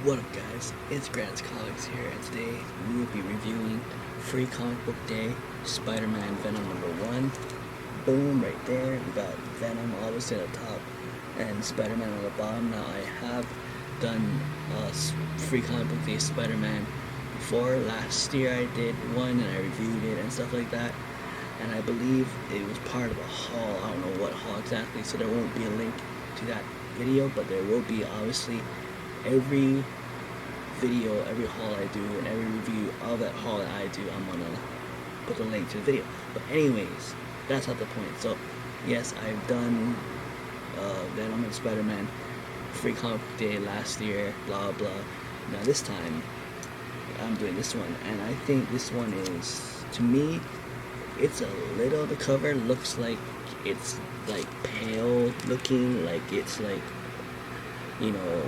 What up guys, it's Grant's Comics here, and today we will be reviewing Free Comic Book Day, Spider-Man Venom #1. Boom, right there, we got Venom obviously at the top, and Spider-Man on the bottom. Now I have done Free Comic Book Day Spider-Man before. Last year I did one and I reviewed it and stuff like that, and I believe it was part of a haul. I don't know what haul exactly, so there won't be a link to that video, but there will be obviously every video, every haul I do, and every review of that haul that I do, I'm gonna put the link to the video. But anyways, that's not the point. So yes, I've done Venom and Spider-Man Free Comic Book Day last year, blah blah. Now this time I'm doing this one, and I think this one is, to me, it's a little, the cover looks like it's like pale looking, like it's like, you know,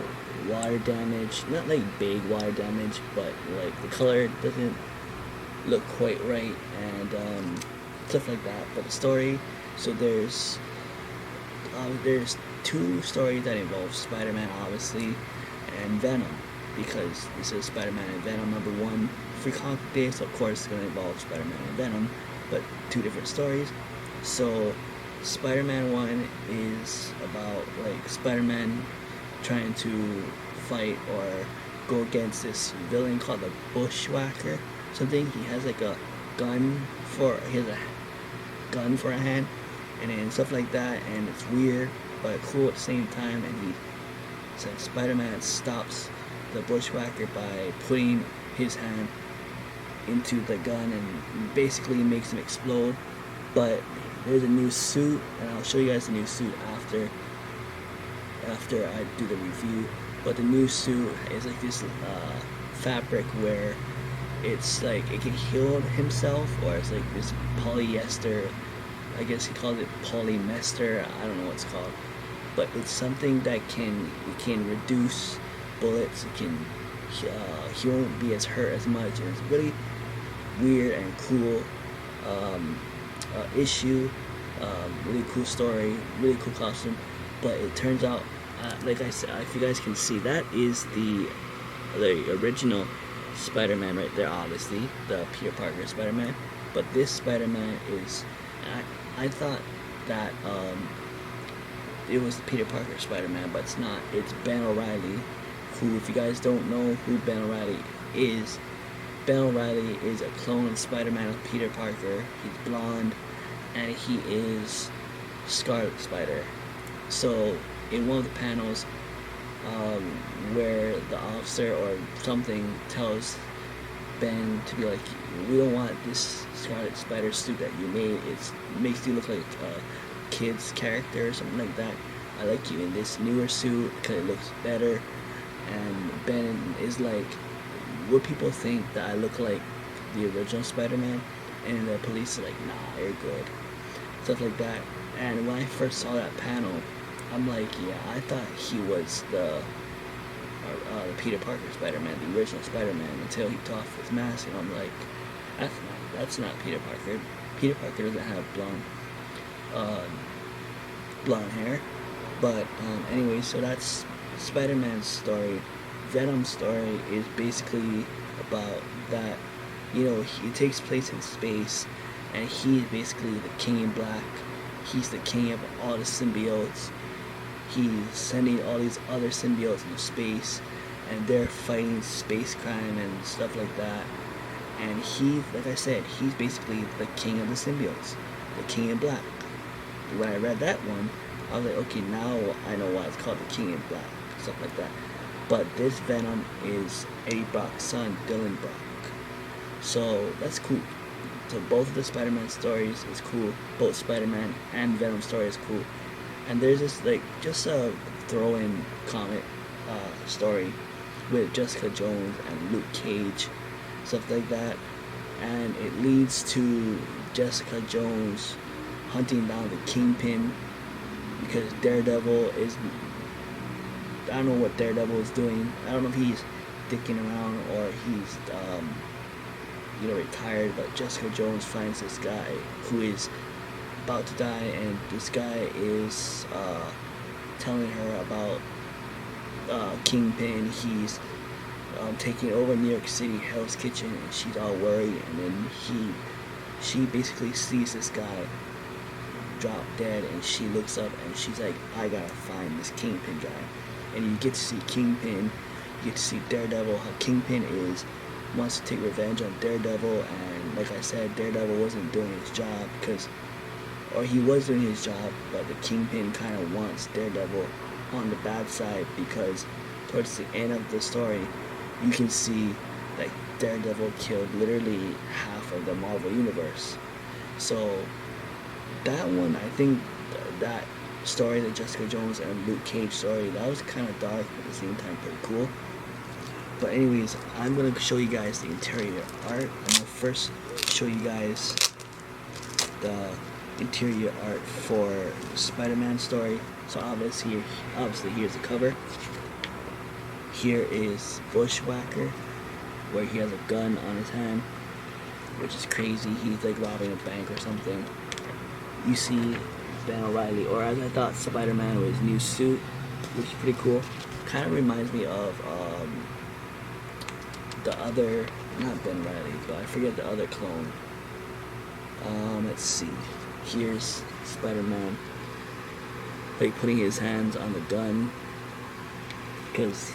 water damage, not like big water damage, but like the color doesn't look quite right, and stuff like that. But the story, so there's two stories that involve Spider-Man obviously and Venom, because this is Spider-Man and Venom #1 Free Comic Day, so of course it's going to involve Spider-Man and Venom, but two different stories. So Spider-Man 1 is about like Spider-Man trying to fight or go against this villain called the Bushwhacker something. He has like a gun he has a gun for a hand, and then stuff like that, and it's weird but cool at the same time. And so Spider-Man stops the Bushwhacker by putting his hand into the gun and basically makes him explode. But there's a new suit, and I'll show you guys the new suit after I do the review. But the new suit is like this fabric where it's like it can heal himself, or it's like this polyester, I guess he calls it polymester, I don't know what it's called, but it's something that it can reduce bullets. It can he won't be as hurt as much, and it's really weird and cool issue, really cool story, really cool costume. But it turns out, like I said, if you guys can see, that is the original Spider-Man right there, obviously, the Peter Parker Spider-Man. But this Spider-Man is, I thought that it was Peter Parker Spider-Man, but it's not. It's Ben O'Reilly, who, if you guys don't know who Ben O'Reilly is, Ben O'Reilly is a clone of Spider-Man of Peter Parker. He's blonde, and he is Scarlet Spider. So in one of the panels, where the officer or something tells Ben to be like, we don't want this Scarlet Spider suit that you made. It makes you look like a kid's character or something like that. I like you in this newer suit because it looks better. And Ben is like, would people think that I look like the original Spider-Man? And the police are like, nah, you're good. Stuff like that. And when I first saw that panel, I'm like, yeah, I thought he was the Peter Parker Spider-Man, the original Spider-Man, until he took off his mask, and I'm like, that's not Peter Parker. Peter Parker doesn't have blonde hair. But anyway, so that's Spider-Man's story. Venom's story is basically about that, you know, it takes place in space, and he's basically the King in Black. He's the king of all the symbiotes. He's sending all these other symbiotes into space, and they're fighting space crime and stuff like that. And he, like I said, he's basically the king of the symbiotes, the King in Black. When I read that one, I was like, okay, now I know why it's called the King in Black, stuff like that. But this Venom is Eddie Brock's son, Dylan Brock. So that's cool. So both of the Spider-Man stories is cool. Both Spider-Man and Venom story is cool. And there's this like just a throw-in comic story with Jessica Jones and Luke Cage, stuff like that. And it leads to Jessica Jones hunting down the Kingpin, because Daredevil is, I don't know what Daredevil is doing. I don't know if he's dicking around or he's retired, but Jessica Jones finds this guy who is about to die, and this guy is telling her about Kingpin. He's taking over New York City Hell's Kitchen, and she's all worried, and then she basically sees this guy drop dead, and she looks up and she's like, I gotta find this Kingpin guy. And you get to see Kingpin, you get to see Daredevil, how Kingpin wants to take revenge on Daredevil, and like I said, Daredevil wasn't doing his job or he was doing his job, but the Kingpin kind of wants Daredevil on the bad side, because towards the end of the story, you can see that Daredevil killed literally half of the Marvel Universe. So that one, I think that story, the Jessica Jones and Luke Cage story, that was kind of dark, but at the same time pretty cool. But anyways, I'm going to show you guys the interior art. I'm going to first show you guys the interior art for the Spider-Man story. So obviously here's the cover. Here is Bushwhacker, where he has a gun on his hand, which is crazy. He's like robbing a bank or something. You see Ben O'Reilly, or as I thought, Spider-Man with his new suit, which is pretty cool. Kind of reminds me of the other, not Ben Reilly, but I forget the other clone. Let's see. Here's Spider-Man, like putting his hands on the gun, because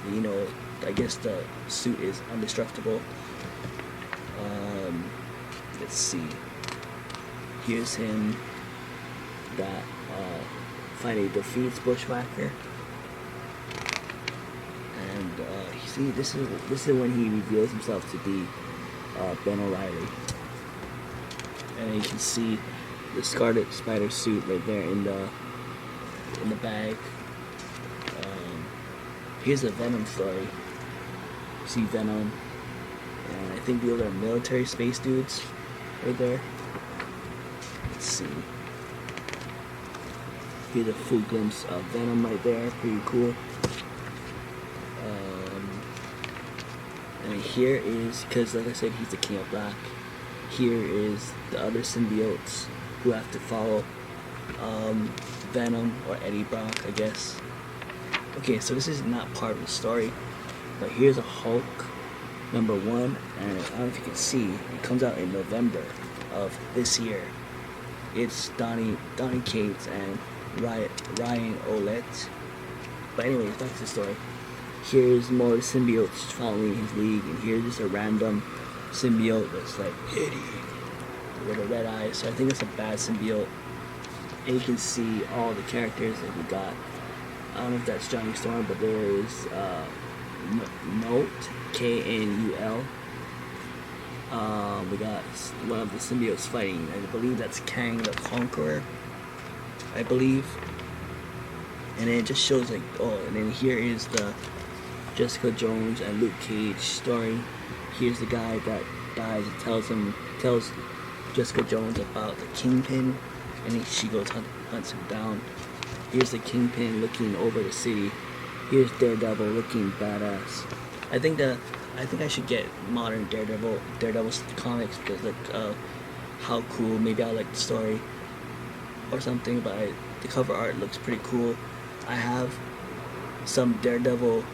I guess the suit is indestructible. Let's see. Here's him that finally defeats Bushwhacker, and see, this is when he reveals himself to be Ben O'Reilly, and you can see the Scarlet Spider suit right there in the bag. Here's a Venom story. You see Venom, and I think those are military space dudes right there. Let's see. Here's a full glimpse of Venom right there. Pretty cool. And here is, because like I said, he's the King of Black. Here is the other symbiotes who have to follow Venom or Eddie Brock, I guess. Okay, so this is not part of the story, but here's a Hulk #1, and I don't know if you can see, it comes out in November of this year. It's Donny Cates and Ryan Olette. But anyways, back to the story. Here's more symbiotes following his league, and here's just a random symbiote that's like Eddie with a red eye. So I think it's a bad symbiote. And you can see all the characters that we got. I don't know if that's Johnny Storm, but there is Note, K-N-U-L. We got one of the symbiotes fighting. I believe that's Kang the Conqueror, I believe. And then it just shows like, and then here is the Jessica Jones and Luke Cage story. Here's the guy that dies and tells Jessica Jones about the Kingpin, and then she goes hunts him down. Here's the Kingpin looking over the city. Here's Daredevil looking badass. I think I should get modern Daredevil's comics, because like how cool. Maybe I like the story or something, but the cover art looks pretty cool. I have some Daredevil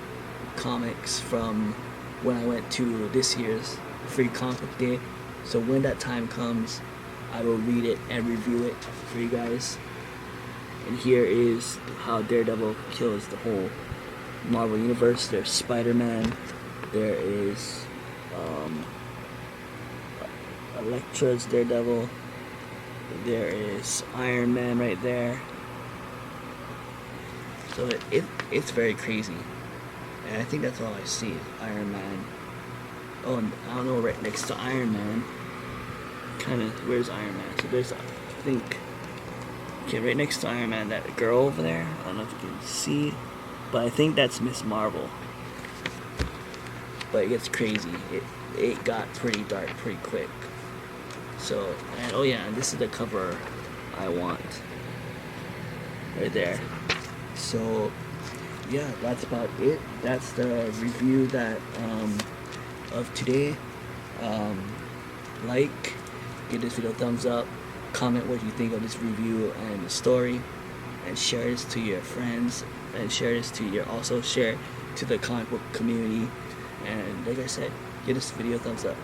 comics from when I went to this year's Free Comic Book Day. So when that time comes, I will read it and review it for you guys. And here is how Daredevil kills the whole Marvel Universe. There's Spider-Man. There is Elektra's Daredevil. There is Iron Man right there. So it's very crazy. And I think that's all I see, Iron Man. Oh, and I don't know, right next to Iron Man, where's Iron Man? So there's, I think, okay, right next to Iron Man, that girl over there. I don't know if you can see, but I think that's Miss Marvel. But it gets crazy. It got pretty dark pretty quick. So, and oh yeah, and this is the cover I want. Right there. So, yeah, that's about it. That's the review that of today. Give this video a thumbs up, comment what you think of this review and the story, and share this to your friends, and share to the comic book community, And like I said, give this video a thumbs up.